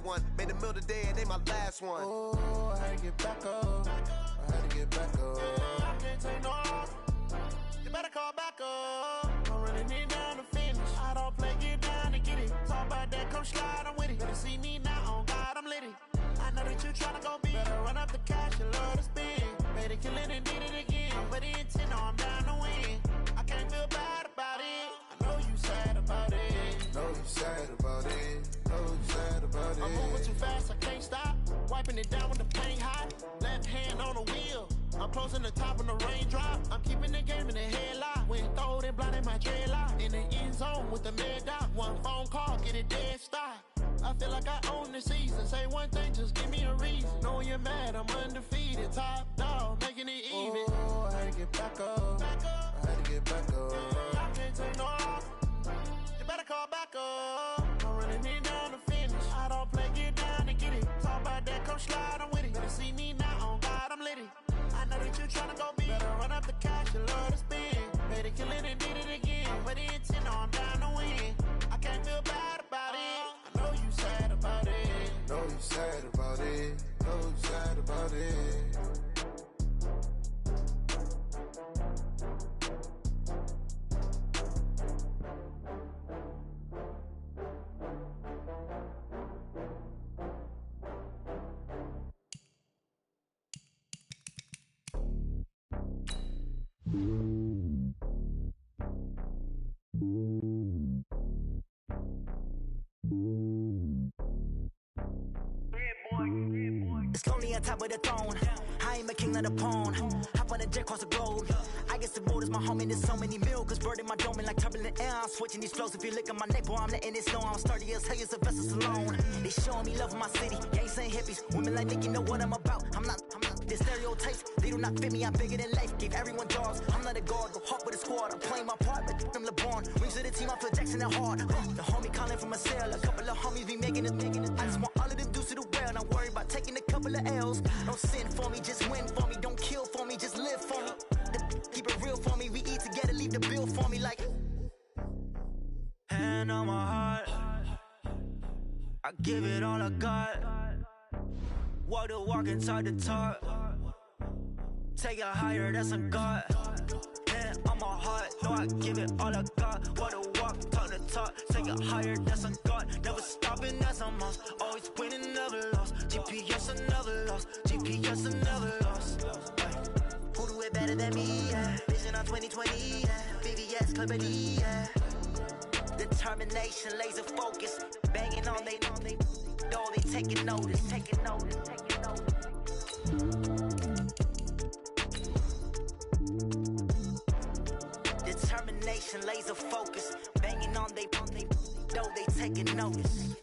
bad one. Made a meal today and they my last one. Oh, I had to get back up. I had to get back up. I can't take no off. You better call back up. I'm running it down to finish. I don't play, get down to get it. Talk about that, come slide, I'm with it. Better see me now, on God, I'm lit it. I know that you tryna go big. Better run up the cash, you love to spend. Made a killing and did it again. But the intent, no, I'm down to win. I can't feel bad about it. I know you sad about it. Know you sad about it. Know you sad about it. I'm moving too fast, I can't stop. Wiping it down with the paint hot. Left hand on the wheel. I'm closing the top when the raindrop. I'm keeping the game in the headlock. When throwed and blinded my dreadlock. In the end zone with the mad dot. One phone call, get it dead stop. I feel like I own the season. Say one thing, just give me a reason. Know you're mad, I'm undefeated. Top dog, making it even. Oh, I had to get back up. I had to get back up. I can't take no off. You better call back up. I'm running it down to finish. I don't play, get down to get it. Talk about that, come slide, I'm with it. Better see me now, on God, I'm lit it. I know that you tryna go big. Better run up the cash, you love to spend. Made a killing and did it again. But the intent, no, I'm down to win. I can't feel bad about it. I know you sad about it. Know you sad about it. Know you sad about it. It's lonely on top of the throne. I ain't a king of the pawn. Hop on a jet across the globe. I guess the road is my home and there's so many milkers burning my dome like turbulent air. I'm switching these flows. If you look at my neck, boy, I'm letting it snow. I'm sturdy as hell, it's a vessel alone. They showing me love in my city. Gangs ain't hippies. Women like Nick, you know what I'm about. I'm not. The stereotypes, they do not fit me. I'm bigger than life. Give everyone dogs. I'm not a guard. Go hard with a squad. I'm playing my part, but I'm LeBron. Rings to the team, I feel Jackson and hard. The homie calling from a cell. A couple of homies be making it. I just want all of them dudes to do well. Not worry about taking a couple of L's. Don't sin for me, just win for me. Don't kill for me, just live for me. Keep it real for me. We eat together, leave the bill for me like. Hand on my heart, I give it all I got. Walk the walk inside the talk. Take it higher, that's a God. Hand on my heart, no, I give it all I got. Walk the walk, talk the talk. Take it higher, that's a God. Never stopping, that's a must. Always winning, never lost. GPS, I never lost. GPS, I never lost. Who do it better than me? Yeah. Vision on 2020. Yeah. VVS, Clarity. Yeah. Determination, laser focus. Banging on they. Though they taking notice. Determination, laser focus. Banging on they. Though they taking notice.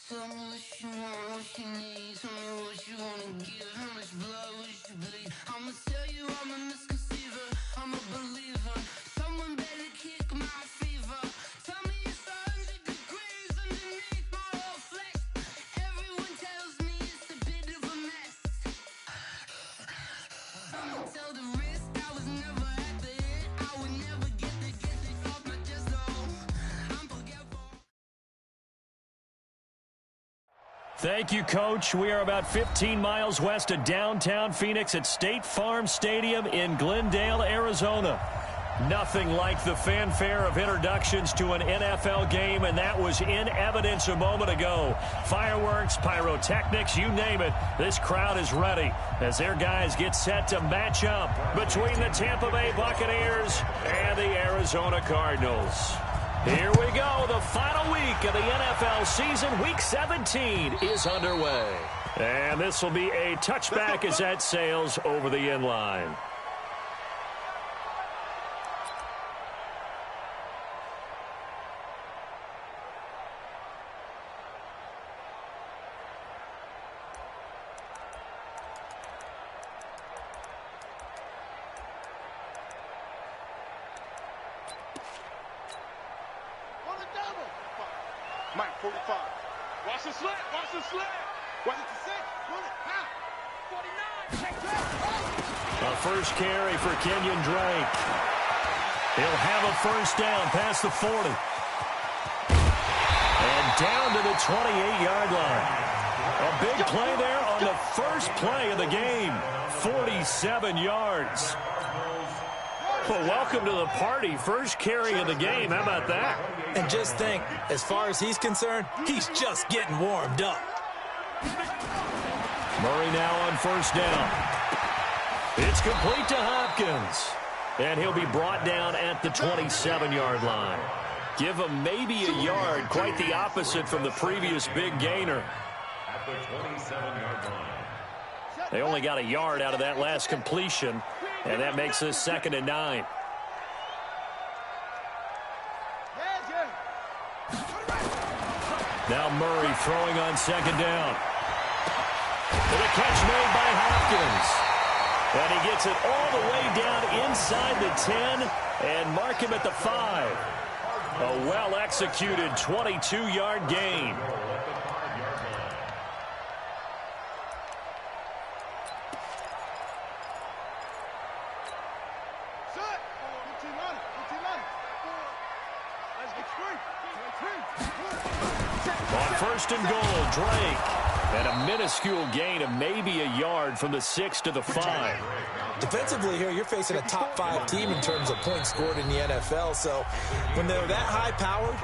Tell me what you want, what you need. Tell me what you wanna give. How much blood would you bleed? I'ma tell you I'm a misconceiver. I'm a believer. Someone better kick my fever. Tell me it's 100 degrees underneath my whole flesh. Everyone tells me it's a bit of a mess. I'ma tell the risk I was never at the end. I would never get this off my chest. I'm forgetful. Thank you, Coach. We are about 15 miles west of downtown Phoenix at State Farm Stadium in Glendale, Arizona. Nothing like the fanfare of introductions to an NFL game, and that was in evidence a moment ago. Fireworks, pyrotechnics, you name it. This crowd is ready as their guys get set to match up between the Tampa Bay Buccaneers and the Arizona Cardinals. Here we go. The final week of the NFL season. Week 17 is underway. And this will be a touchback as that sails over the end line. Mike, 45. Watch the slant. Watch the slant. Watch it to 6. Run it. Now. 49. Take that. A first carry for Kenyon Drake. He'll have a first down past the 40. And down 28-yard line. A big play there on the first play of the game. 47 yards. Well, welcome to the party. First carry of the game. How about that? And just think, as far as he's concerned, he's just getting warmed up. Murray now on first down. It's complete to Hopkins. And he'll be brought down at the 27-yard line. Give him maybe a yard. Quite the opposite from the previous big gainer. At the 27-yard line. They only got a yard out of that last completion. And that makes this 2nd and 9. Now Murray throwing on 2nd down. And a catch made by Hopkins. And he gets it all the way down inside the 10 and mark him at the 5. A well-executed 22-yard gain. On 1st and goal, Drake. And a minuscule gain of maybe a yard from the 6 to the 5. Defensively here, you're facing a top-5 team in terms of points scored in the NFL. So when they're that high-powered,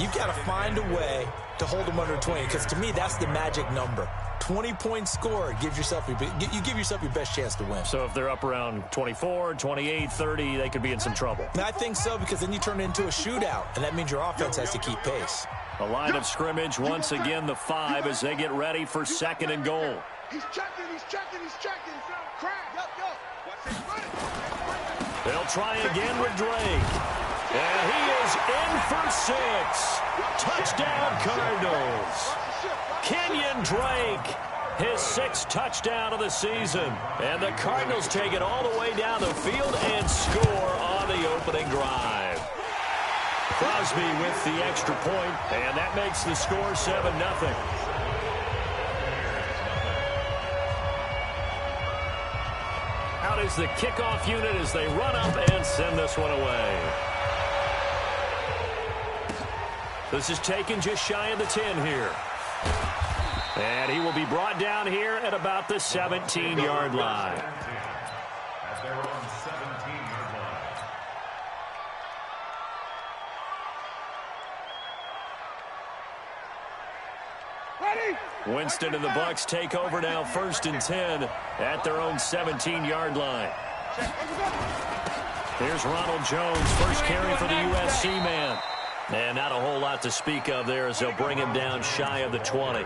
you've got to find a way to hold them under 20. Because to me, that's the magic number. 20 points scored gives yourself you give yourself your best chance to win. So if they're up around 24, 28, 30, they could be in some trouble. And I think so, because then you turn it into a shootout, and that means your offense has to keep pace. A line of scrimmage, once again the 5 as they get ready for 2nd and goal. He's checking. Crab. They'll try again with Drake. And he is in for 6. Touchdown Cardinals. Kenyon Drake, his 6th touchdown of the season. And the Cardinals take it all the way down the field and score on the opening drive. Crosby with the extra point, and that makes the score 7-0. Out is the kickoff unit as they run up and send this one away. This is taken just shy of the 10 here. And he will be brought down here at about the 17-yard line. At their own 17-yard line. Winston and the Bucs take over now 1st and 10 at their own 17-yard line. Here's Ronald Jones, first carry for the USC man. And not a whole lot to speak of there as they'll bring him down shy of the 20.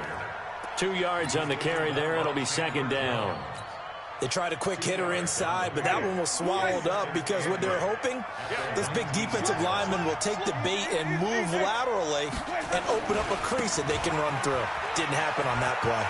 2 yards on the carry there. It'll be 2nd down. They tried a quick hitter inside, but that one was swallowed up because what they're hoping, this big defensive lineman will take the bait and move laterally and open up a crease that they can run through. Didn't happen on that play.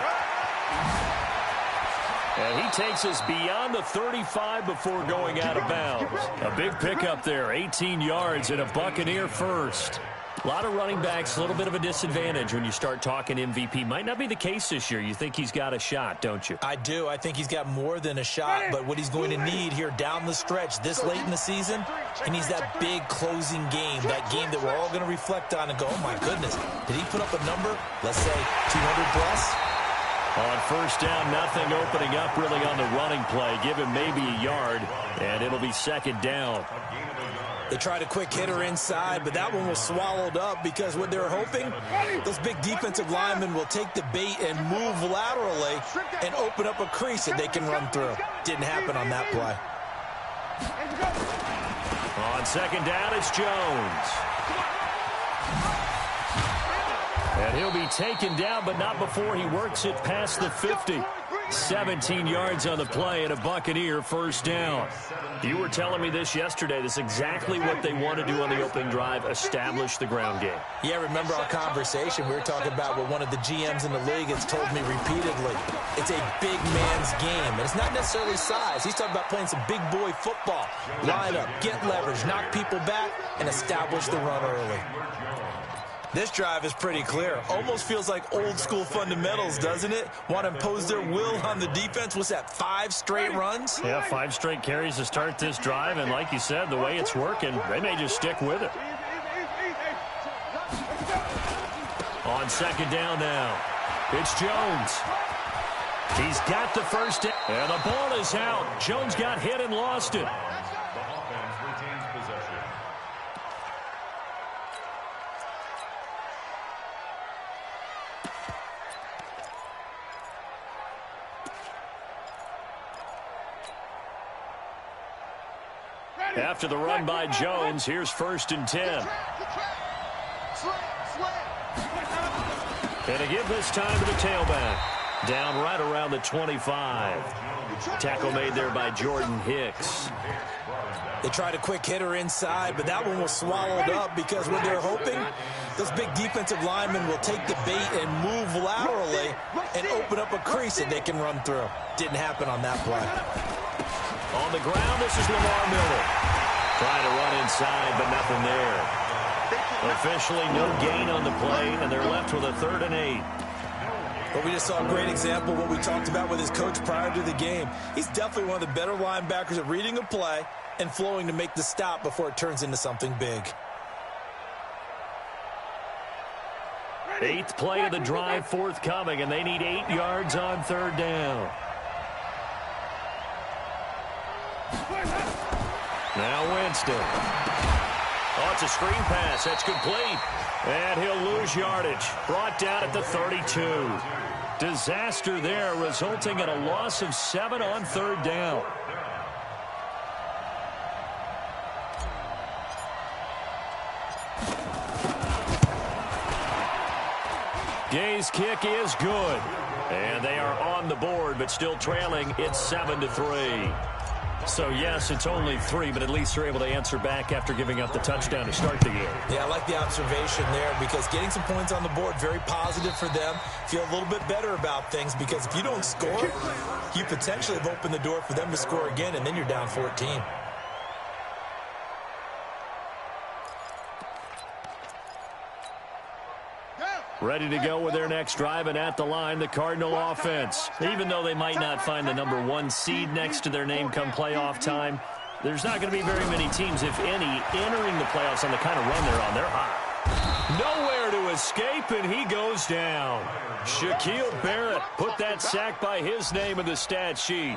And he takes us beyond the 35 before going out of bounds. A big pickup there, 18 yards and a Buccaneer first. A lot of running backs, a little bit of a disadvantage when you start talking MVP. Might not be the case this year. You think he's got a shot, don't you? I do. I think he's got more than a shot, but what he's going to need here down the stretch this late in the season, he needs that big closing game, that game that we're all going to reflect on and go, oh, my goodness, did he put up a number, let's say, 200 plus? On first down, nothing opening up really on the running play. Give him maybe a yard, and it'll be 2nd down. They tried a quick hitter inside, but that one was swallowed up because what they're hoping, those big defensive linemen will take the bait and move laterally and open up a crease that they can run through. Didn't happen on that play. On 2nd down, it's Jones. And he'll be taken down, but not before he works it past the 50. 17 yards on the play and a Buccaneer first down. You were telling me this yesterday. This is exactly what they want to do on the opening drive, establish the ground game. Yeah, remember our conversation? We were talking about what one of the GMs in the league has told me repeatedly. It's a big man's game, and it's not necessarily size. He's talking about playing some big boy football. Line up, get leverage, knock people back, and establish the run early. This drive is pretty clear. Almost feels like old school fundamentals, doesn't it? Want to impose their will on the defense. What's that, 5 straight runs? Yeah, 5 straight carries to start this drive. And like you said, the way it's working, they may just stick with it. On second down now, it's Jones. He's got the first down, and the ball is out. Jones got hit and lost it. The offense retains possession. After the run by Jones, here's 1st and 10. And a give this time to the tailback. Down right around the 25. Tackle made there by Jordan Hicks. They tried a quick hitter inside, but that one was swallowed up because when they're hoping, those big defensive linemen will take the bait and move laterally and open up a crease that they can run through. Didn't happen on that play. On the ground, this is Lamar Miller. Trying to run inside, but nothing there. Officially no gain on the play, and they're left with a 3rd and 8. But we just saw a great example of what we talked about with his coach prior to the game. He's definitely one of the better linebackers at reading a play and flowing to make the stop before it turns into something big. 8th play of the drive forthcoming, and they need 8 yards on 3rd down. Now Winston. Oh, it's a screen pass. That's complete. And he'll lose yardage. Brought down at the 32. Disaster there, resulting in a loss of 7 on 3rd down. Gay's kick is good. And they are on the board, but still trailing. It's 7-3. So, yes, it's only 3, but at least they're able to answer back after giving up the touchdown to start the game. Yeah, I like the observation there because getting some points on the board, very positive for them. Feel a little bit better about things because if you don't score, you potentially have opened the door for them to score again, and then you're down 14. Ready to go with their next drive, and at the line, the Cardinal offense. Even though they might not find the number 1 seed next to their name come playoff time, there's not going to be very many teams, if any, entering the playoffs on the kind of run they're on. They're hot. Nowhere to escape, and he goes down. Shaquille Barrett put that sack by his name in the stat sheet.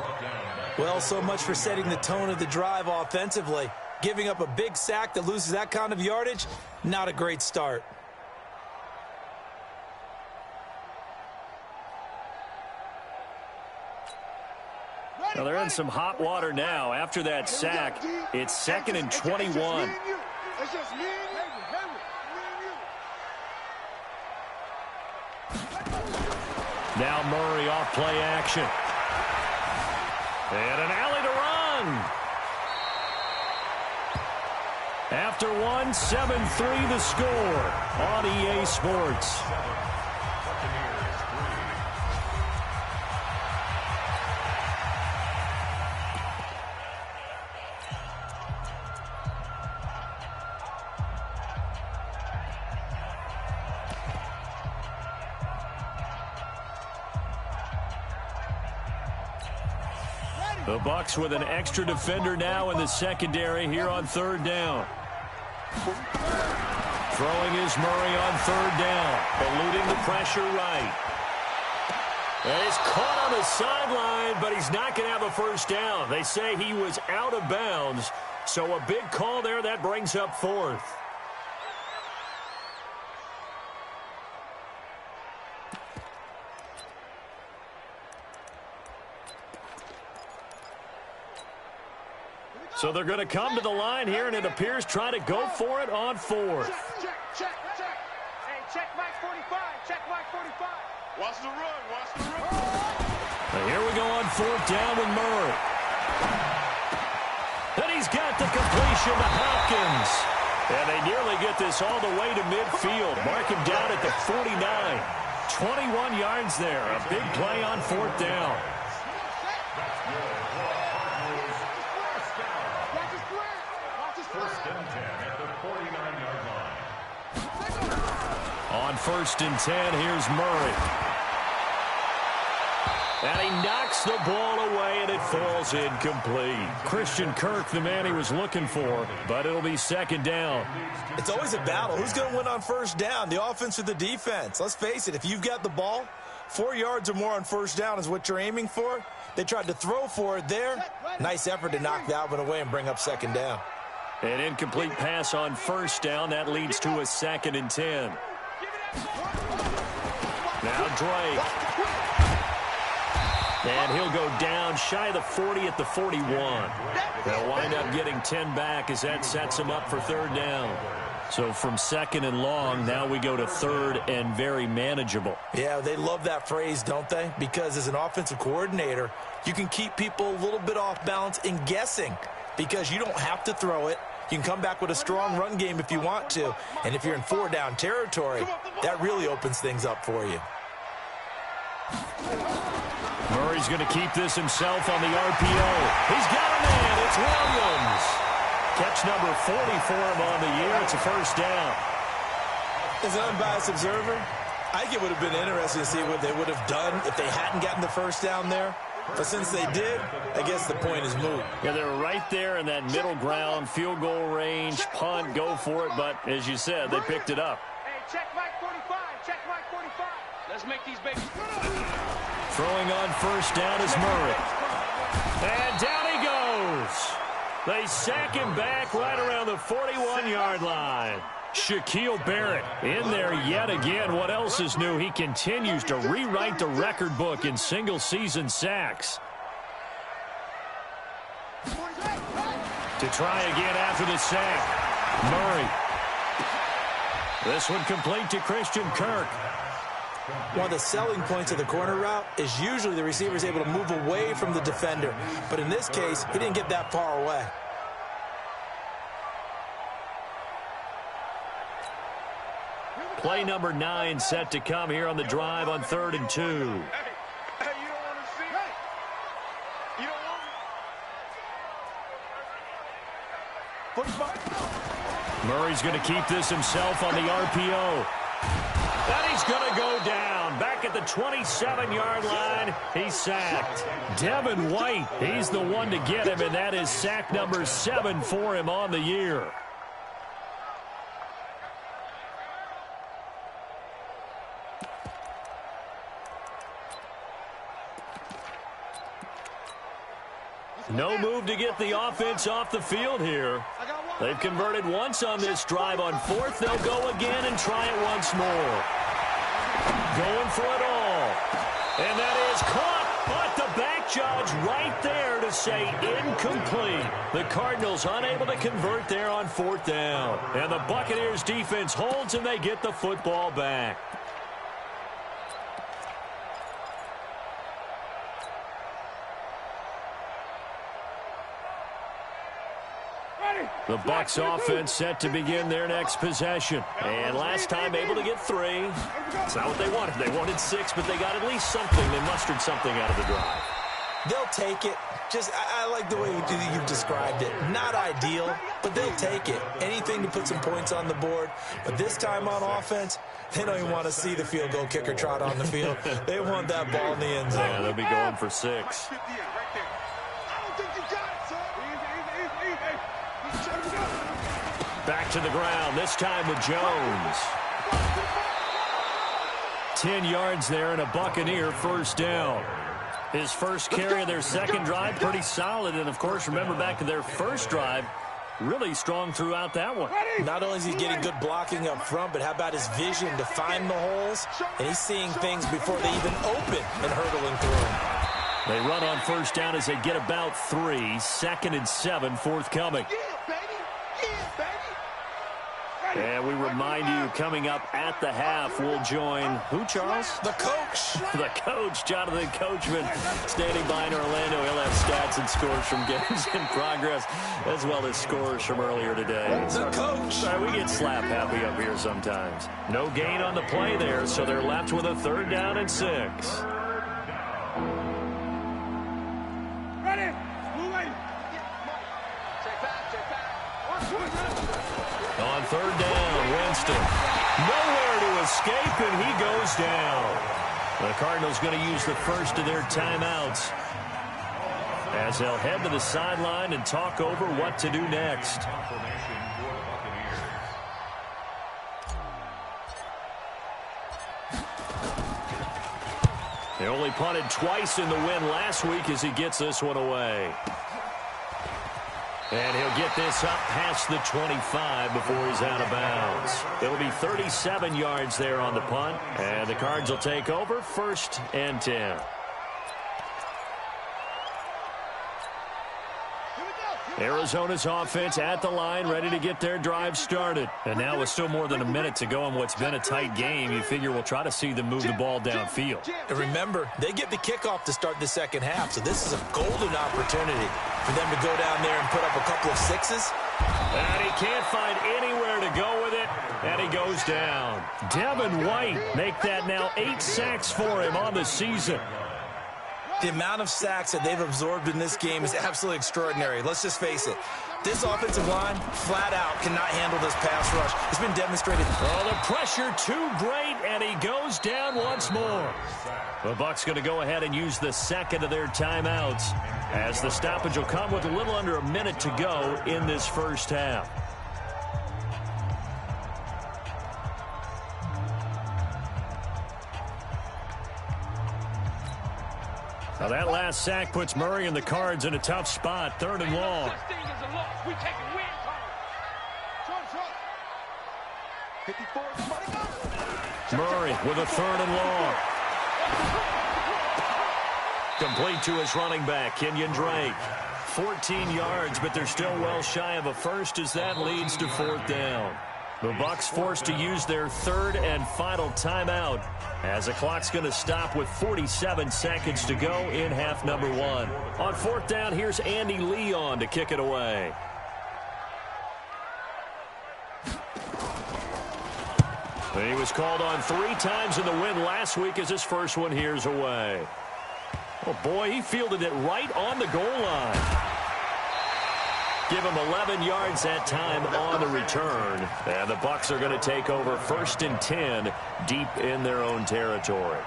Well, so much for setting the tone of the drive offensively. Giving up a big sack that loses that kind of yardage, not a great start. Well, they're in some hot water now. After that sack, it's 2nd and 21. Now Murray off play action. And an alley to run. After 1, 7-3 the score on EA Sports. The Bucs with an extra defender now in the secondary here on 3rd down. Throwing is Murray on 3rd down, eluding the pressure right. And he's caught on the sideline, but he's not going to have a first down. They say he was out of bounds, so a big call there that brings up 4th. So they're going to come to the line here, and it appears trying to go for it on 4th. Check. Hey, check Mike 45. Check Mike 45. Watch the run. Now here we go on 4th down with Murray. And he's got the completion to Hopkins. And they nearly get this all the way to midfield. Mark him down at the 49. 21 yards there. A big play on 4th down. On 1st and 10, here's Murray. And he knocks the ball away, and it falls incomplete. Christian Kirk, the man he was looking for, but it'll be second down. It's always a battle. Who's going to win on first down, the offense or the defense? Let's face it, if you've got the ball, 4 yards or more on first down is what you're aiming for. They tried to throw for it there. Nice effort to knock that one away and bring up second down. An incomplete pass on first down. That leads to a 2nd and 10. Now Drake. And he'll go down shy of the 40 at the 41. They'll wind up getting 10 back as that sets him up for third down. So from 2nd and long, now we go to 3rd and very manageable. Yeah, they love that phrase, don't they? Because as an offensive coordinator, you can keep people a little bit off balance in guessing because you don't have to throw it. You can come back with a strong run game if you want to. And if you're in 4-down territory, that really opens things up for you. Murray's going to keep this himself on the RPO. He's got a man. It's Williams. Catch number 40 for him on the year. It's a first down. As an unbiased observer, I think it would have been interesting to see what they would have done if they hadn't gotten the first down there. But since they did, I guess the point is moot. Yeah, they were right there in that middle ground, field goal range, punt, go for it. But as you said, they picked it up. Hey, check Mike 45. Check Mike 45. Let's make these babies. Throwing on first down is Murray. And down he goes. They sack him back right around the 41-yard line. Shaquille Barrett in there yet again. What else is new? He continues to rewrite the record book in single-season sacks. To try again after the sack. Murray. This one complete to Christian Kirk. One of the selling points of the corner route is usually the receiver is able to move away from the defender. But in this case, he didn't get that far away. Play number 9 set to come here on the drive on 3rd and 2. Hey, you don't want to see it? You don't want it? Murray's going to keep this himself on the RPO. And he's going to go down. Back at the 27-yard line, he's sacked. Devin White, he's the one to get him, and that is sack number 7 for him on the year. No move to get the offense off the field here. They've converted once on this drive. On 4th, they'll go again and try it once more. Going for it all. And that is caught, but the back judge right there to say incomplete. The Cardinals unable to convert there on 4th down. And the Buccaneers defense holds and they get the football back. The Bucs offense set to begin their next possession. And last time able to get 3. It's not what they wanted. They wanted 6, but they got at least something. They mustered something out of the drive. They'll take it. Just, I like the way you've described it. Not ideal, but they'll take it. Anything to put some points on the board. But this time on offense, they don't even want to see the field goal kicker trot on the field. They want that ball in the end zone. Yeah, they'll be going for 6. Back to the ground, this time with Jones. 10 yards there and a Buccaneer first down. His first carry of their second drive, pretty solid. And, of course, remember back to their first drive, really strong throughout that one. Not only is he getting good blocking up front, but how about his vision to find the holes? And he's seeing things before they even open and hurdling through them. They run on first down as they get about 3. 2nd and 7 forthcoming. And we remind you, coming up at the half, we'll join who, Charles? The coach. The coach, Jonathan Coachman, standing by in Orlando. He'll have stats and scores from games in progress, as well as scores from earlier today. The coach. Sorry, we get slap happy up here sometimes. No gain on the play there, so they're left with a 3rd down and 6. Ready? Move in. Check back. On 3rd down, Winston. Nowhere to escape, and he goes down. The Cardinals going to use the first of their timeouts as they'll head to the sideline and talk over what to do next. They only punted twice in the win last week as he gets this one away. And he'll get this up past the 25 before he's out of bounds. It'll be 37 yards there on the punt. And the Cards will take over 1st and 10. Arizona's offense at the line, ready to get their drive started. And now with still more than a minute to go in what's been a tight game, you figure we'll try to see them move the ball downfield. And remember, they get the kickoff to start the second half, so this is a golden opportunity for them to go down there and put up a couple of sixes. And he can't find anywhere to go with it, and he goes down. Devin White make that now 8 sacks for him on the season. The amount of sacks that they've absorbed in this game is absolutely extraordinary. Let's just face it. This offensive line, flat out, cannot handle this pass rush. It's been demonstrated. Oh, the pressure too great, and he goes down once more. The Bucs going to go ahead and use the second of their timeouts as the stoppage will come with a little under a minute to go in this first half. Now that last sack puts Murray and the Cards in a tough spot, 3rd and long. Murray with a 3rd and long. Complete to his running back, Kenyon Drake. 14 yards, but they're still well shy of a first as that leads to 4th down. The Bucs forced to use their 3rd and final timeout as the clock's going to stop with 47 seconds to go in half number 1. On 4th down, here's Andy Leon to kick it away. He was called on 3 times in the win last week as his first one here's away. Oh, boy, he fielded it right on the goal line. Give him 11 yards that time on the return. And the Bucs are going to take over 1st and 10 deep in their own territory.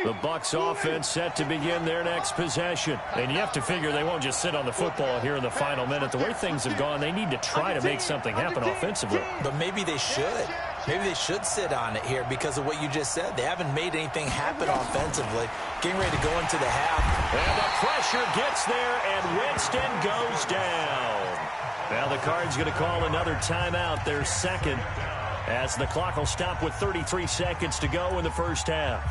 The Bucs offense set to begin their next possession. And you have to figure they won't just sit on the football here in the final minute. The way things have gone, they need to try to make something happen offensively. But maybe they should. Maybe they should sit on it here because of what you just said. They haven't made anything happen offensively. Getting ready to go into the half. And the pressure gets there, and Winston goes down. Now the Cards going to call another timeout, their second, as the clock will stop with 33 seconds to go in the first half.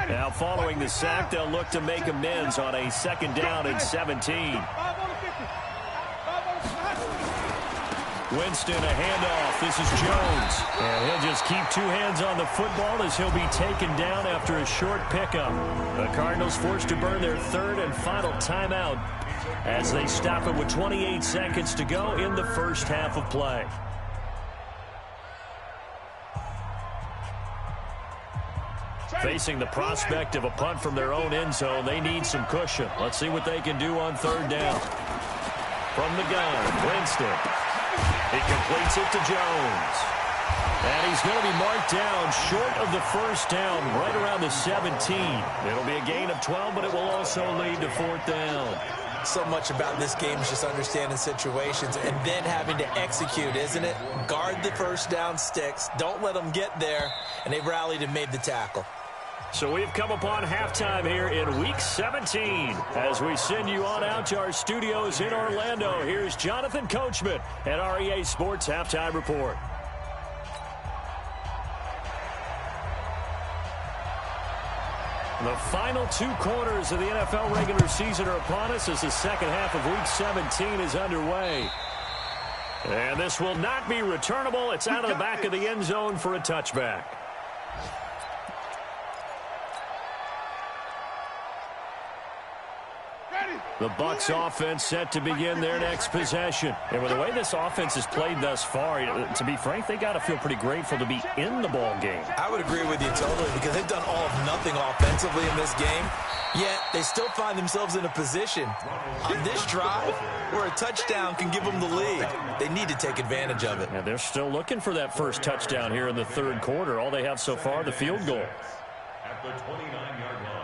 Now following the sack, they'll look to make amends on a 2nd down and 17. Winston, a handoff. This is Jones. And he'll just keep 2 hands on the football as he'll be taken down after a short pickup. The Cardinals forced to burn their 3rd and final timeout as they stop it with 28 seconds to go in the first half of play. Facing the prospect of a punt from their own end zone, they need some cushion. Let's see what they can do on 3rd down. From the gun, Winston. He completes it to Jones. And he's going to be marked down short of the 1st down, right around the 17. It'll be a gain of 12, but it will also lead to 4th down. So much about this game is just understanding situations and then having to execute, isn't it? Guard the 1st down sticks. Don't let them get there. And they've rallied and made the tackle. So we've come upon halftime here in Week 17. As we send you on out to our studios in Orlando, here's Jonathan Coachman at REA Sports Halftime Report. The final 2 quarters of the NFL regular season are upon us as the second half of Week 17 is underway. And this will not be returnable. It's out of the back of the end zone for a touchback. Ready? The Bucs offense set to begin their next possession. And with the way this offense has played thus far, to be frank, they got to feel pretty grateful to be in the ball game. I would agree with you totally because they've done all of nothing offensively in this game, yet they still find themselves in a position on this drive where a touchdown can give them the lead. They need to take advantage of it. And they're still looking for that first touchdown here in the third quarter. All they have so far, the field goal. At the 29-yard line.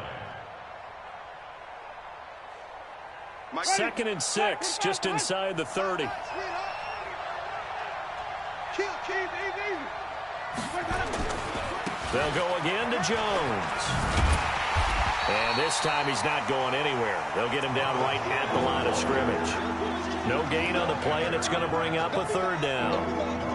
2nd and 6, just inside the 30. They'll go again to Jones. And this time he's not going anywhere. They'll get him down right at the line of scrimmage. No gain on the play, and it's going to bring up a 3rd down.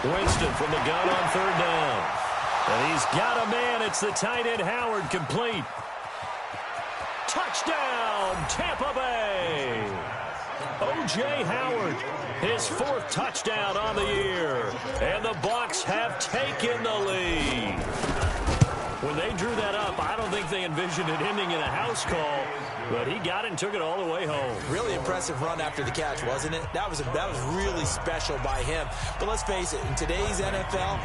Winston from the gun on 3rd down. And he's got a man. It's the tight end Howard, complete. Touchdown, Tampa Bay. O.J. Howard, his 4th touchdown on the year. And the Bucs have taken the lead. When they drew that up, I don't think they envisioned it ending in a house call, but he got it and took it all the way home. Really impressive run after the catch, wasn't it? That was really special by him. But let's face it, in today's NFL,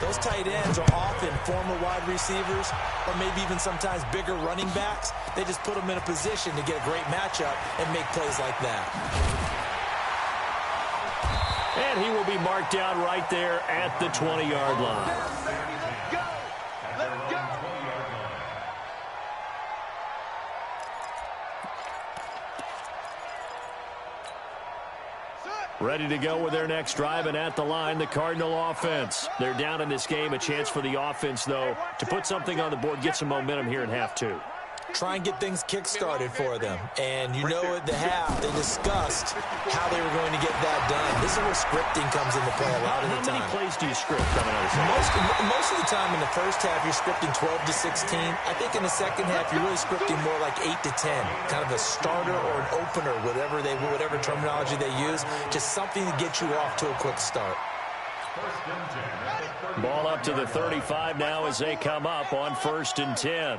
those tight ends are often former wide receivers or maybe even sometimes bigger running backs. They just put them in a position to get a great matchup and make plays like that. And he will be marked down right there at the 20-yard line. Ready to go with their next drive, and at the line, the Cardinal offense. They're down in this game. A chance for the offense, though, to put something on the board, get some momentum here in half 2. Try and get things kick-started for them. And you know at the half, they discussed how they were going to get that done. This is where scripting comes into play a lot of the time. How many plays do you script coming out of this? Most of the time in the first half, you're scripting 12 to 16. I think in the second half, you're really scripting more like 8 to 10. Kind of a starter or an opener, whatever terminology they use. Just something to get you off to a quick start. Ball up to the 35 now as they come up on 1st and 10.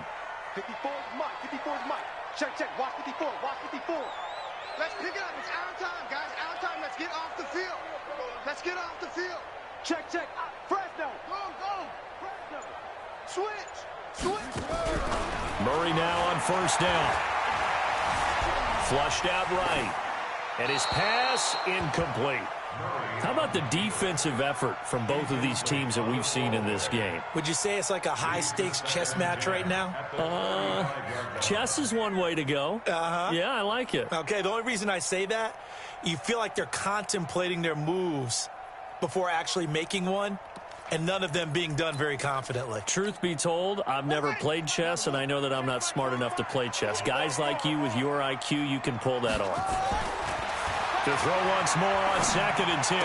54 is Mike. 54 is Mike. Check. Watch 54. Watch 54. Let's pick it up. It's our time, guys. Our time. Let's get off the field. Let's get off the field. Check. Fresno. Go. Fresno. Switch. Murray now on 1st down. Flushed out right. And his pass incomplete. How about the defensive effort from both of these teams that we've seen in this game? Would you say it's like a high-stakes chess match right now? Chess is one way to go. Yeah, I like it. Okay, the only reason I say that, you feel like they're contemplating their moves before actually making one, and none of them being done very confidently. Truth be told, I've never played chess, and I know that I'm not smart enough to play chess. Guys like you with your IQ, you can pull that off. To throw once more on 2nd and 10.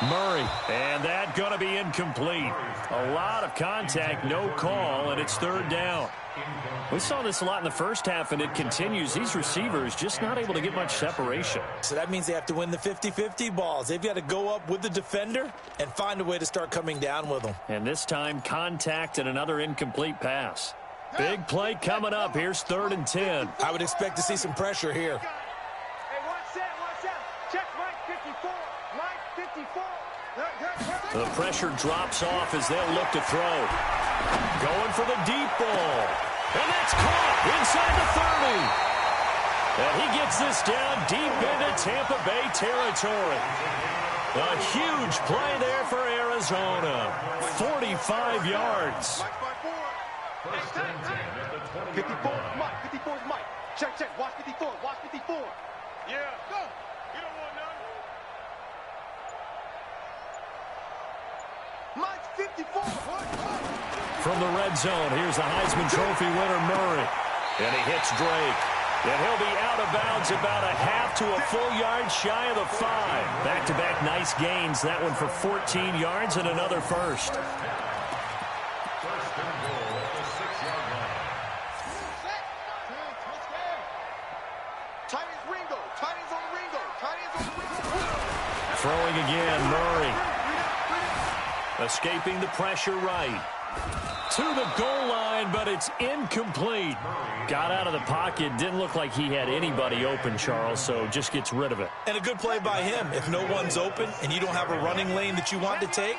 Murray. And that going to be incomplete. A lot of contact, no call, and it's 3rd down. We saw this a lot in the first half, and it continues. These receivers just not able to get much separation. So that means they have to win the 50-50 balls. They've got to go up with the defender and find a way to start coming down with them. And this time, contact and another incomplete pass. Big play coming up. Here's 3rd and 10. I would expect to see some pressure here. The pressure drops off as they'll look to throw. Going for the deep ball. And that's caught inside the 30. And he gets this down deep into Tampa Bay territory. A huge play there for Arizona. 45 yards. 54 is Mike. 54 is Mike. Check. Watch 54. Watch 54. Yeah. Go. You don't want none. Mike's 54. from the red zone. Here's the Heisman Trophy winner, Murray. And he hits Drake. And he'll be out of bounds about a half to a full yard shy of the 5. Back-to-back nice gains. That one for 14 yards and another first. Throwing again, Murray. Escaping the pressure right. To the goal line, but it's incomplete. Got out of the pocket. Didn't look like he had anybody open, Charles, so just gets rid of it. And a good play by him. If no one's open and you don't have a running lane that you want to take,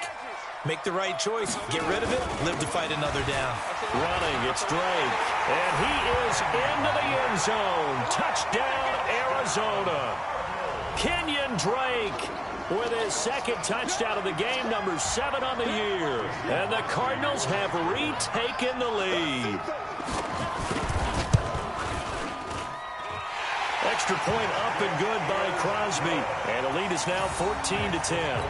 make the right choice. Get rid of it. Live to fight another down. Running, it's Drake. And he is into the end zone. Touchdown, Arizona. Kenyon Drake with his second touchdown of the game, number 7 on the year. And the Cardinals have retaken the lead. Extra point up and good by Crosby. And the lead is now 14-10.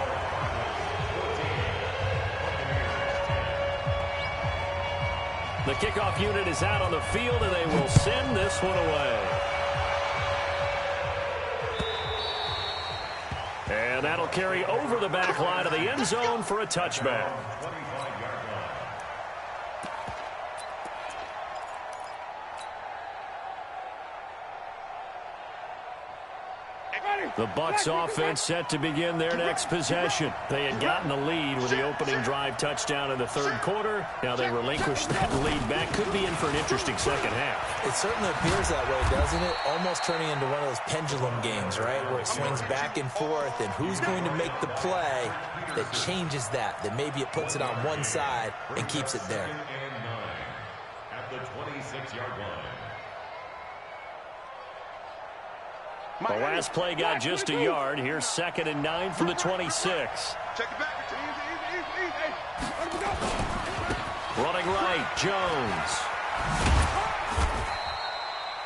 The kickoff unit is out on the field, and they will send this one away. And that'll carry over the back line of the end zone for a touchback. The Bucs offense set to begin their next possession. They had gotten the lead with the opening drive touchdown in the third quarter. Now they relinquish that lead back. Could be in for an interesting second half. It certainly appears that way, doesn't it? Almost turning into one of those pendulum games, right? Where it swings back and forth, and who's going to make the play that changes that maybe it puts it on one side and keeps it there. At the 26-yard line. The last play got just a yard. Here's 2nd and 9 from the 26. Check it back. Running right, Jones.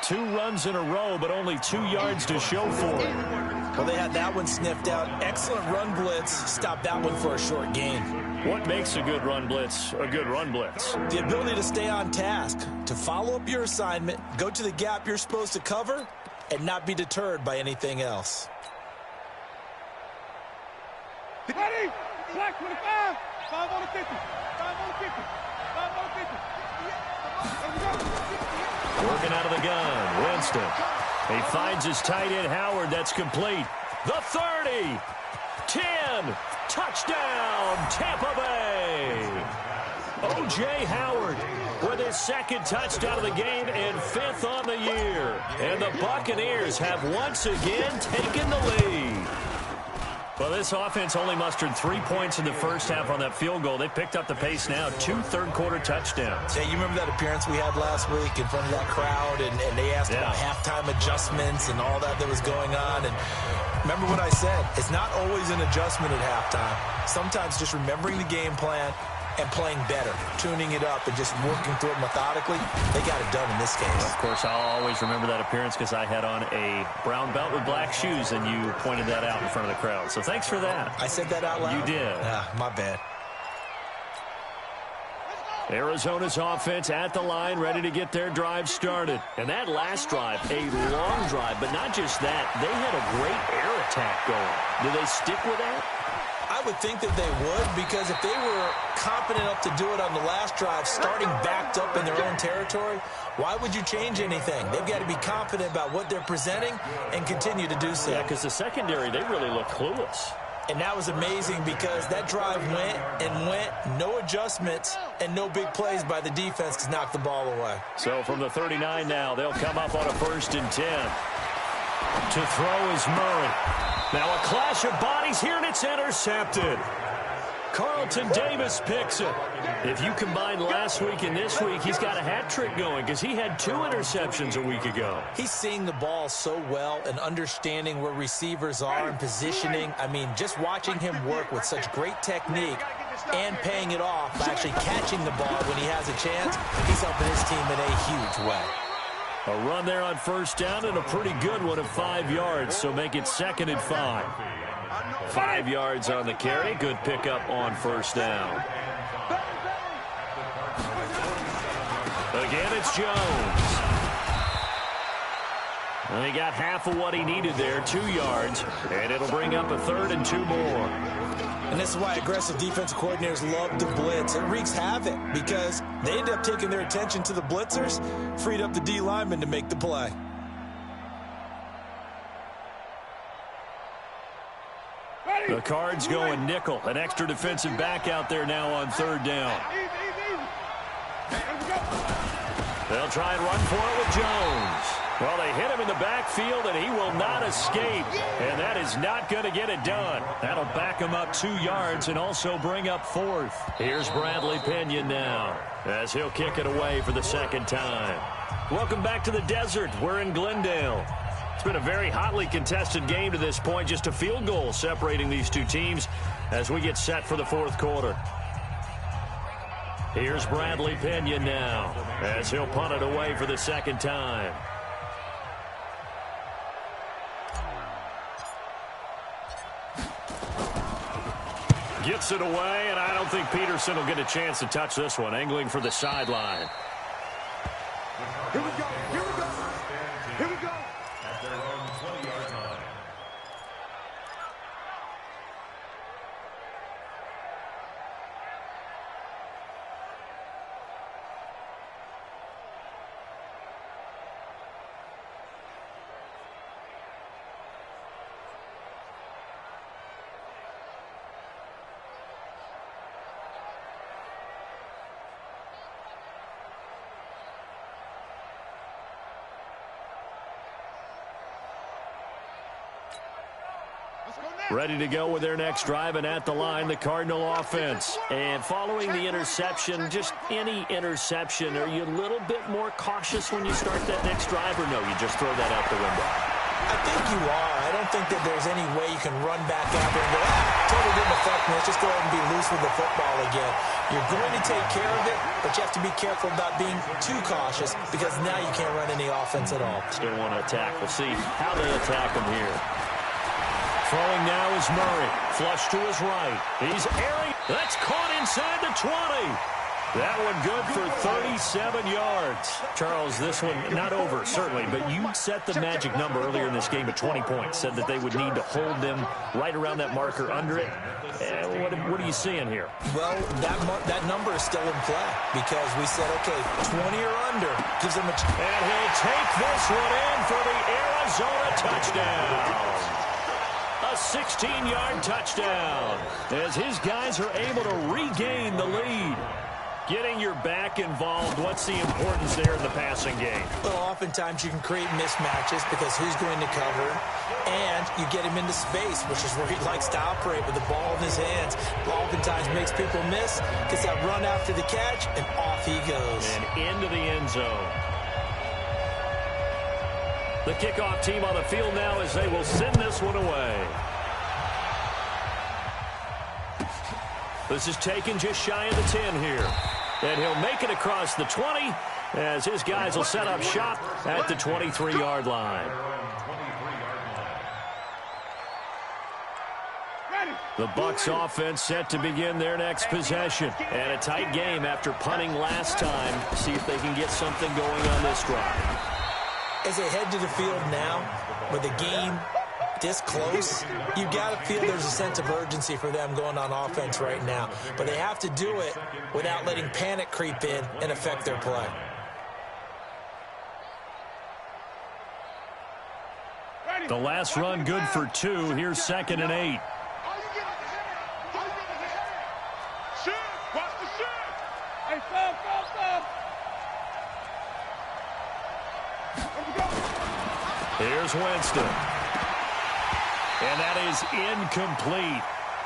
2 runs in a row, but only 2 yards to show for it. Well, they had that one sniffed out. Excellent run blitz. Stopped that one for a short gain. What makes a good run blitz a good run blitz? The ability to stay on task, to follow up your assignment, go to the gap you're supposed to cover, and not be deterred by anything else. Ready? Black 25. 5 on the 50. 5 on the 50. 5 on the 50. Working out of the gun, Winston. He finds his tight end, Howard. That's complete. The 30. 10. Touchdown, Tampa Bay. O.J. Howard with his 2nd touchdown of the game and 5th on the year. And the Buccaneers have once again taken the lead. Well, this offense only mustered 3 points in the first half on that field goal. They picked up the pace now, 2 third-quarter touchdowns. Yeah, you remember that appearance we had last week in front of that crowd, and they asked about halftime adjustments and all that was going on. And remember what I said, it's not always an adjustment at halftime. Sometimes just remembering the game plan and playing better, tuning it up, and just working through it methodically. They got it done in this case. Of course, I'll always remember that appearance because I had on a brown belt with black shoes, and you pointed that out in front of the crowd. So thanks for that. I said that out loud? You did. My bad. Arizona's offense at the line, ready to get their drive started. And that last drive, a long drive, but not just that. They had a great air attack going. Do they stick with that? I would think that they would, because if they were confident enough to do it on the last drive, starting backed up in their own territory, why would you change anything? They've got to be confident about what they're presenting and continue to do so. Yeah, because the secondary, they really look clueless. And that was amazing because that drive went and went, no adjustments, and no big plays by the defense to knock the ball away. So from the 39 now, they'll come up on a 1st and 10. To throw is Murray. Now a clash of bodies here, and it's intercepted. Carlton Davis picks it. If you combine last week and this week, he's got a hat trick going because he had 2 interceptions a week ago. He's seeing the ball so well and understanding where receivers are and positioning. I mean, just watching him work with such great technique and paying it off by actually catching the ball when he has a chance, he's helping his team in a huge way. A run there on 1st down and a pretty good one of 5 yards, so make it 2nd and 5. 5 yards on the carry. Good pickup on 1st down. Again, it's Jones. And he got half of what he needed there, 2 yards, and it'll bring up a 3rd and 2 more. And this is why aggressive defensive coordinators love to blitz. It wreaks havoc because they end up taking their attention to the blitzers, freed up the D lineman to make the play. The Cards going nickel. An extra defensive back out there now on 3rd down. They'll try and run for it with Jones. Well, they hit him in the backfield, and he will not escape. And that is not going to get it done. That'll back him up 2 yards and also bring up 4th. Here's Bradley Pinion now as he'll kick it away for the 2nd time. Welcome back to the desert. We're in Glendale. It's been a very hotly contested game to this point. Just a field goal separating these two teams as we get set for the 4th quarter. Here's Bradley Pinion now as he'll punt it away for the 2nd time. Gets it away, and I don't think Peterson will get a chance to touch this one. Angling for the sideline. Here we go. Here we go. Here we go. At their own 20-yard line. Ready to go with their next drive, and at the line, the Cardinal offense. And following the interception, just any interception, are you a little bit more cautious when you start that next drive, or no, you just throw that out the window? I think you are. I don't think that there's any way you can run back out there and go, totally didn't affect me. Let's just go ahead and be loose with the football again. You're going to take care of it, but you have to be careful about being too cautious because now you can't run any offense at all. Still want to attack. We'll see how they attack him here. Throwing now is Murray. Flush to his right. He's airing. That's caught inside the 20. That one good for 37 yards. Charles, this one not over, certainly, but you set the magic number earlier in this game at 20 points. Said that they would need to hold them right around that marker under it. What are you seeing here? Well, that number is still in play because we said, okay, 20 or under gives them a chance. And he'll take this one in for the Arizona touchdown. A 16-yard touchdown as his guys are able to regain the lead. Getting your back involved, what's the importance there in the passing game? Well, oftentimes you can create mismatches because who's going to cover, and you get him into space, which is where he likes to operate with the ball in his hands. Oftentimes makes people miss, gets that run after the catch, and off he goes. And into the end zone. The kickoff team on the field now as they will send this one away. This is taken just shy of the 10 here. And he'll make it across the 20 as his guys will set up shop at the 23-yard line. The Bucs offense set to begin their next possession. And a tight game after punting last time. See if they can get something going on this drive. As they head to the field now, with the game this close, you've got to feel there's a sense of urgency for them going on offense right now. But they have to do it without letting panic creep in and affect their play. The last run good for 2. Here's 2nd and 8. Here's Winston. And that is incomplete.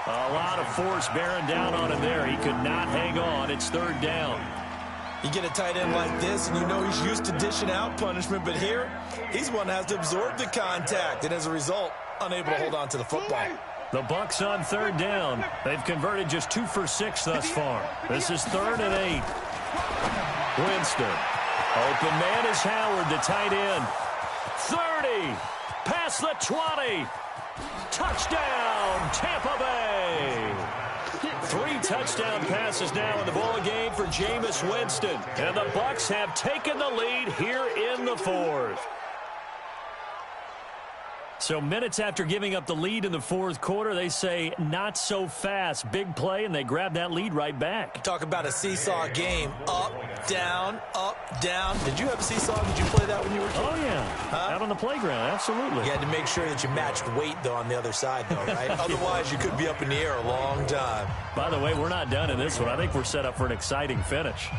A lot of force bearing down on him there. He could not hang on. It's 3rd down. You get a tight end like this, and you know he's used to dishing out punishment, but here, he's one that has to absorb the contact, and as a result, unable to hold on to the football. The Bucs on 3rd down. They've converted just 2 for 6 thus far. This is 3rd and 8. Winston. Open man is Howard, the tight end. 30. Past the 20. Touchdown, Tampa Bay. 3 touchdown passes now in the ball game for Jameis Winston. And the Bucs have taken the lead here in the 4th. So minutes after giving up the lead in the 4th quarter, they say not so fast. Big play, and they grab that lead right back. Talk about a seesaw game. Up, down, up, down. Did you have a seesaw? Did you play that when you were a kid? Oh, yeah. Out on the playground, absolutely. You had to make sure that you matched weight, though, on the other side, though, right? Otherwise, you could be up in the air a long time. By the way, we're not done in this one. I think we're set up for an exciting finish.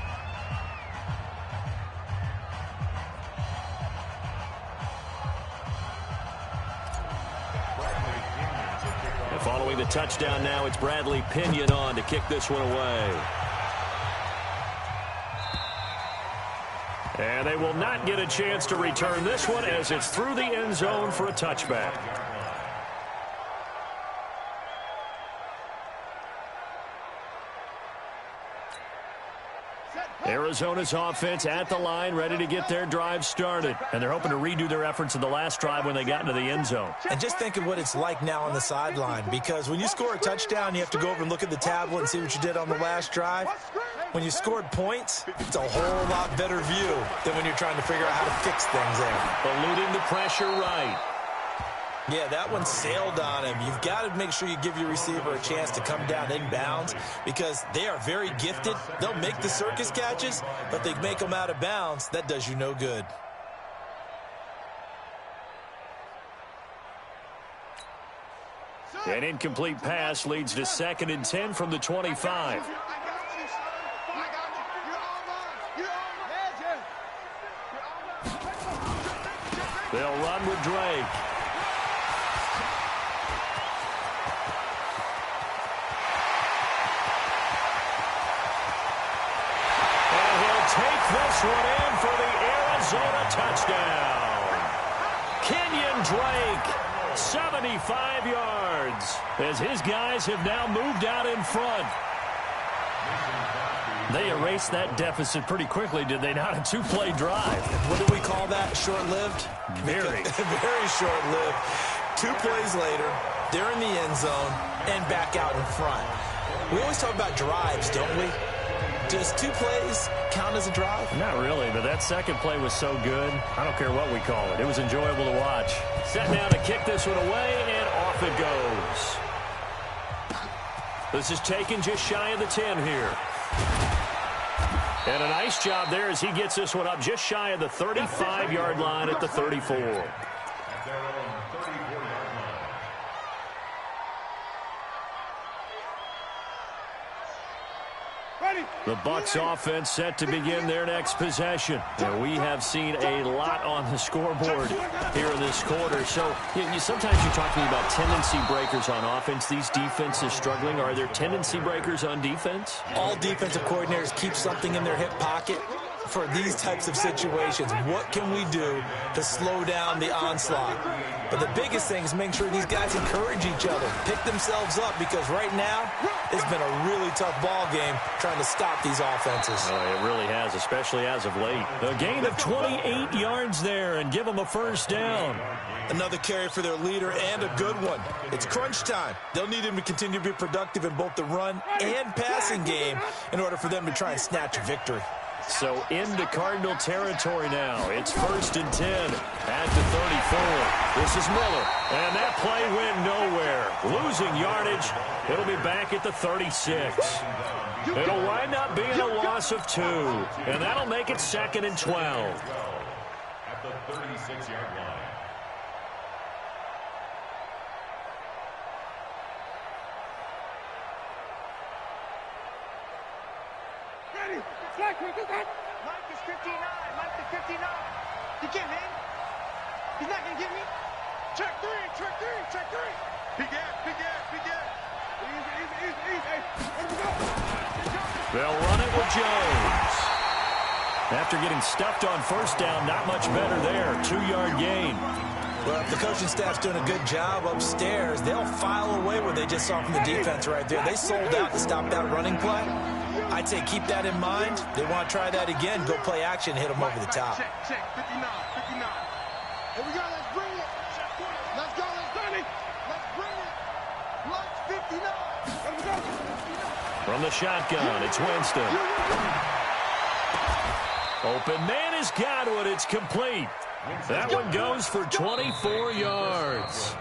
Following the touchdown now, it's Bradley Pinion on to kick this one away. And they will not get a chance to return this one as it's through the end zone for a touchback. Arizona's offense at the line, ready to get their drive started. And they're hoping to redo their efforts in the last drive when they got into the end zone. And just think of what it's like now on the sideline, because when you score a touchdown, you have to go over and look at the tablet and see what you did on the last drive. When you scored points, it's a whole lot better view than when you're trying to figure out how to fix things there. Eluding the pressure right. Yeah, that one sailed on him. You've got to make sure you give your receiver a chance to come down inbounds because they are very gifted. They'll make the circus catches, but they make them out of bounds. That does you no good. An incomplete pass leads to 2nd and 10 from the 25. They'll run with Drake. Take this one in for the Arizona touchdown. Kenyon Drake, 75 yards, as his guys have now moved out in front. They erased that deficit pretty quickly, did they not? A 2-play drive. What do we call that? Short-lived? Very. Very short-lived. 2 plays later, they're in the end zone and back out in front. We always talk about drives, don't we? Does 2 plays count as a drive? Not really, but that second play was so good. I don't care what we call it. It was enjoyable to watch. Set now to kick this one away, and off it goes. This is taken just shy of the 10 here. And a nice job there as he gets this one up just shy of the 35-yard line at the 34. The Bucs offense set to begin their next possession. And we have seen a lot on the scoreboard here in this quarter. So sometimes you talk to me about tendency breakers on offense. These defenses struggling. Are there tendency breakers on defense? All defensive coordinators keep something in their hip pocket for these types of situations. What can we do to slow down the onslaught? But the biggest thing is make sure these guys encourage each other, pick themselves up, because right now it's been a really tough ball game trying to stop these offenses. Oh, it really has, especially as of late. A gain of 28 yards there and give them a first down. Another carry for their leader and a good one. It's crunch time. They'll need him to continue to be productive in both the run and passing game in order for them to try and snatch a victory. So into Cardinal territory now. It's 1st and 10 at the 34. This is Miller, and that play went nowhere. Losing yardage. It'll be back at the 36. It'll wind up being a loss of 2, and that'll make it 2nd and 12. At the 36-yard line. Mike is 59. Mike is 59. He can't hang. He's not going to get me. Check 3. Check 3. Check 3. Big gap. Big gap. Big gap. Easy. Hey, let me go. They'll run it with Jones. After getting stuffed on first down, not much better there. 2-yard gain. Well, if the coaching staff's doing a good job upstairs, they'll file away what they just saw from the defense right there. They sold out to stop that running play. I'd say keep that in mind. They want to try that again. Go play action, hit them over the top. Check. 59. 59. Here we go. Let's bring it. Let's go. Let's bring it. Let's bring it. Let's 59. Let me go. From the shotgun, it's Winston. Open man has got it. It's complete. That one goes for 24 yards.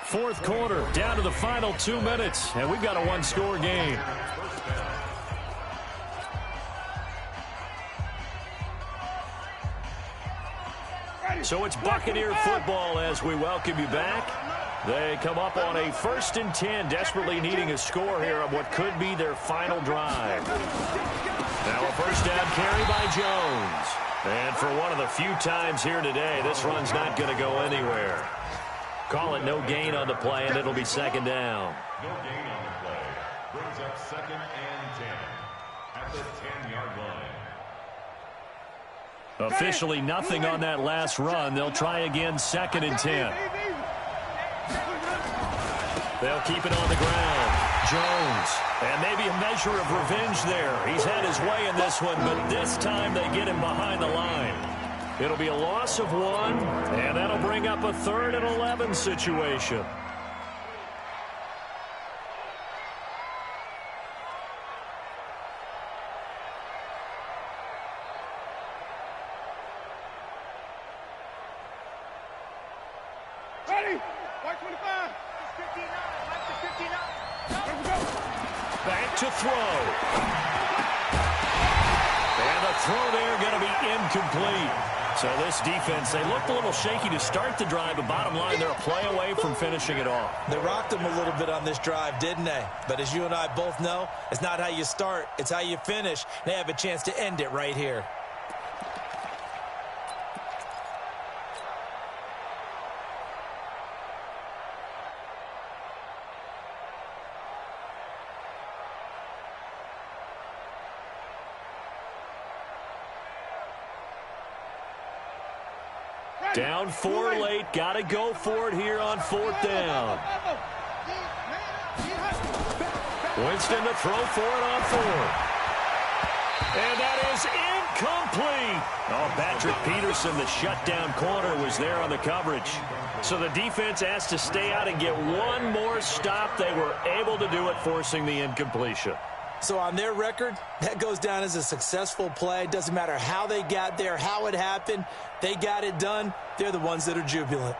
Fourth quarter, down to the final 2 minutes, and we've got a one-score game. So it's Buccaneer football as we welcome you back. They come up on a 1st and 10, desperately needing a score here on what could be their final drive. Now a first down carry by Jones. And for one of the few times here today, this run's not going to go anywhere. Call it no gain on the play, and it'll be second down. No gain on the play. Brings up 2nd and 10 at the 10-yard line. Officially nothing on that last run. They'll try again 2nd and 10. They'll keep it on the ground. Jones. And maybe a measure of revenge there. He's had his way in this one, but this time they get him behind the line. It'll be a loss of 1, and that'll bring up a 3rd and 11 situation. Ready? White 25. 59. Mike to 59. Here we go. Back to throw. And the throw there going to be incomplete. So this defense, they looked a little shaky to start the drive, but bottom line, they're a play away from finishing it off. They rocked them a little bit on this drive, didn't they? But as you and I both know, it's not how you start, it's how you finish. They have a chance to end it right here. Down 4 late. Got to go for it here on 4th down. Winston to throw for it on 4th. And that is incomplete. Oh, Patrick Peterson, the shutdown corner, was there on the coverage. So the defense asked to stay out and get one more stop. They were able to do it, forcing the incompletion. So on their record, that goes down as a successful play. Doesn't matter how they got there, how it happened. They got it done. They're the ones that are jubilant.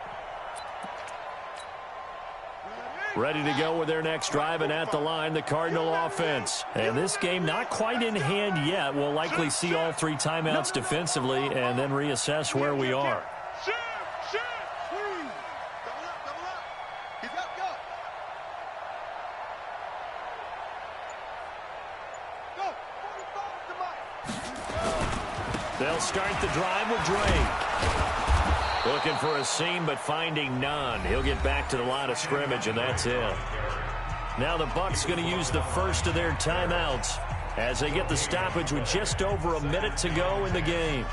Ready to go with their next drive, and at the line, the Cardinal offense. And this game not quite in hand yet. We'll likely see all 3 timeouts defensively and then reassess where we are. They'll start the drive with Drake. Looking for a seam, but finding none. He'll get back to the line of scrimmage, and that's it. Now the Bucs going to use the first of their timeouts as they get the stoppage with just over a minute to go in the game.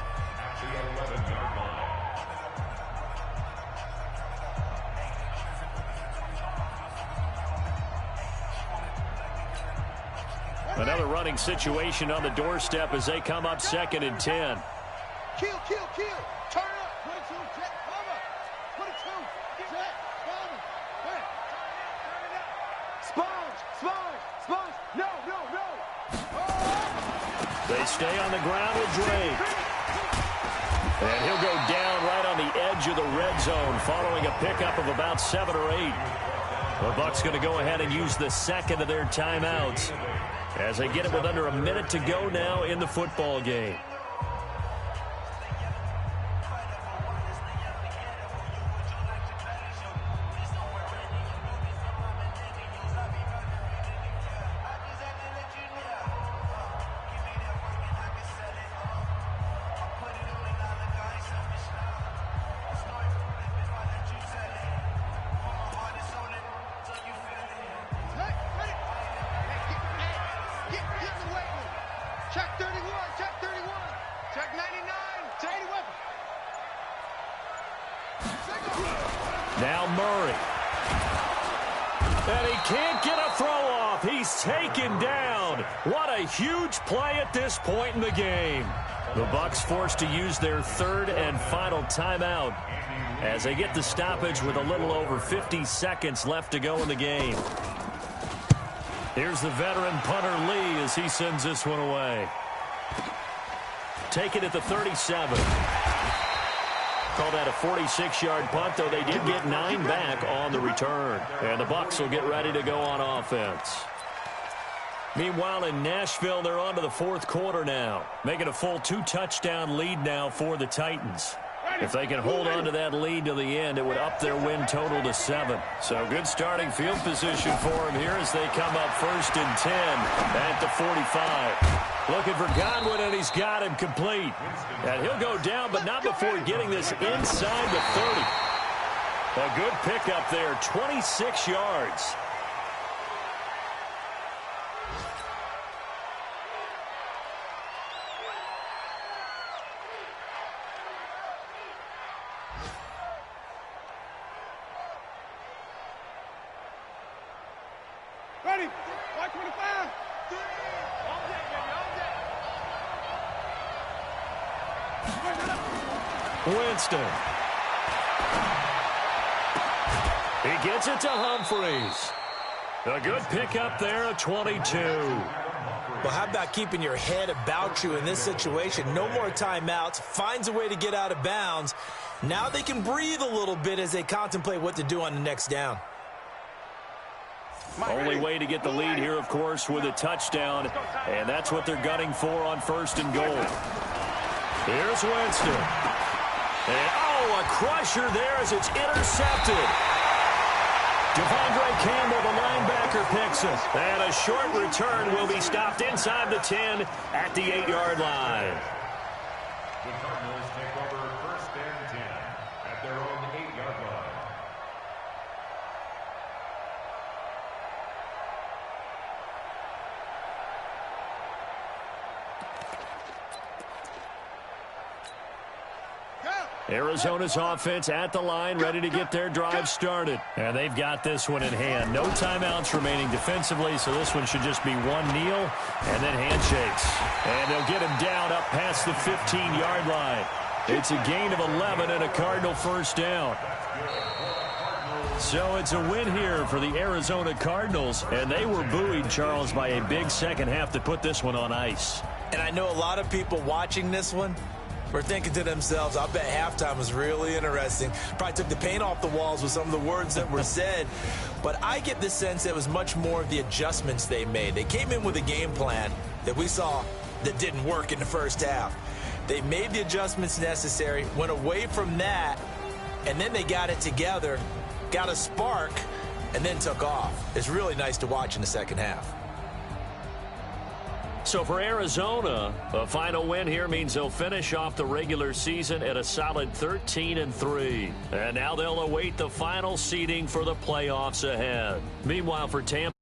Another running situation on the doorstep as they come up 2nd and 10. Kill. Turn up. 22, jet, cover. 22, jet, cover. Hey. Sponge. No. Oh. They stay on the ground with Drake. And he'll go down right on the edge of the red zone following a pickup of about 7 or 8. The Bucs going to go ahead and use the 2nd of their timeouts as they get it with under a minute to go now in the football game. Now Murray. And he can't get a throw off. He's taken down. What a huge play at this point in the game. The Bucs forced to use their 3rd and final timeout as they get the stoppage with a little over 50 seconds left to go in the game. Here's the veteran punter Lee as he sends this one away. Take it at the 37. Call that a 46-yard punt, though they did get 9 back on the return. And the Bucs will get ready to go on offense. Meanwhile, in Nashville, they're on to the fourth quarter now, making a full 2-touchdown lead now for the Titans. If they can hold on to that lead to the end, it would up their win total to 7. So good starting field position for them here as they come up 1st and 10 at the 45. Looking for Godwin, and he's got him complete. And he'll go down, but not before getting this inside the 30. A good pickup there, 26 yards. Ready? White 25. All day, baby, all day. Winston. He gets it to Humphreys. A good pickup there at 22. Well, how about keeping your head about you in this situation? No more timeouts. Finds a way to get out of bounds. Now they can breathe a little bit as they contemplate what to do on the next down. Only way to get the lead here, of course, with a touchdown, and that's what they're gunning for on 1st and goal. Here's Winston. And, a crusher there as it's intercepted. Devondre Campbell, the linebacker, picks it. And a short return will be stopped inside the 10 at the 8-yard line. The Cardinals take over 1st and 10 at their own 8-yard line. Arizona's offense at the line, ready to get their drive started. And they've got this one in hand. No timeouts remaining defensively, so this one should just be one kneel and then handshakes. And they'll get him down up past the 15-yard line. It's a gain of 11 and a Cardinal first down. So it's a win here for the Arizona Cardinals, and they were buoyed, Charles, by a big second half that put this one on ice. And I know a lot of people watching this one were thinking to themselves, I bet halftime was really interesting. Probably took the paint off the walls with some of the words that were said. But I get the sense it was much more of the adjustments they made. They came in with a game plan that we saw that didn't work in the first half. They made the adjustments necessary, went away from that, and then they got it together, got a spark, and then took off. It's really nice to watch in the second half. So for Arizona, a final win here means they'll finish off the regular season at a solid 13-3. And now they'll await the final seeding for the playoffs ahead. Meanwhile, for Tampa,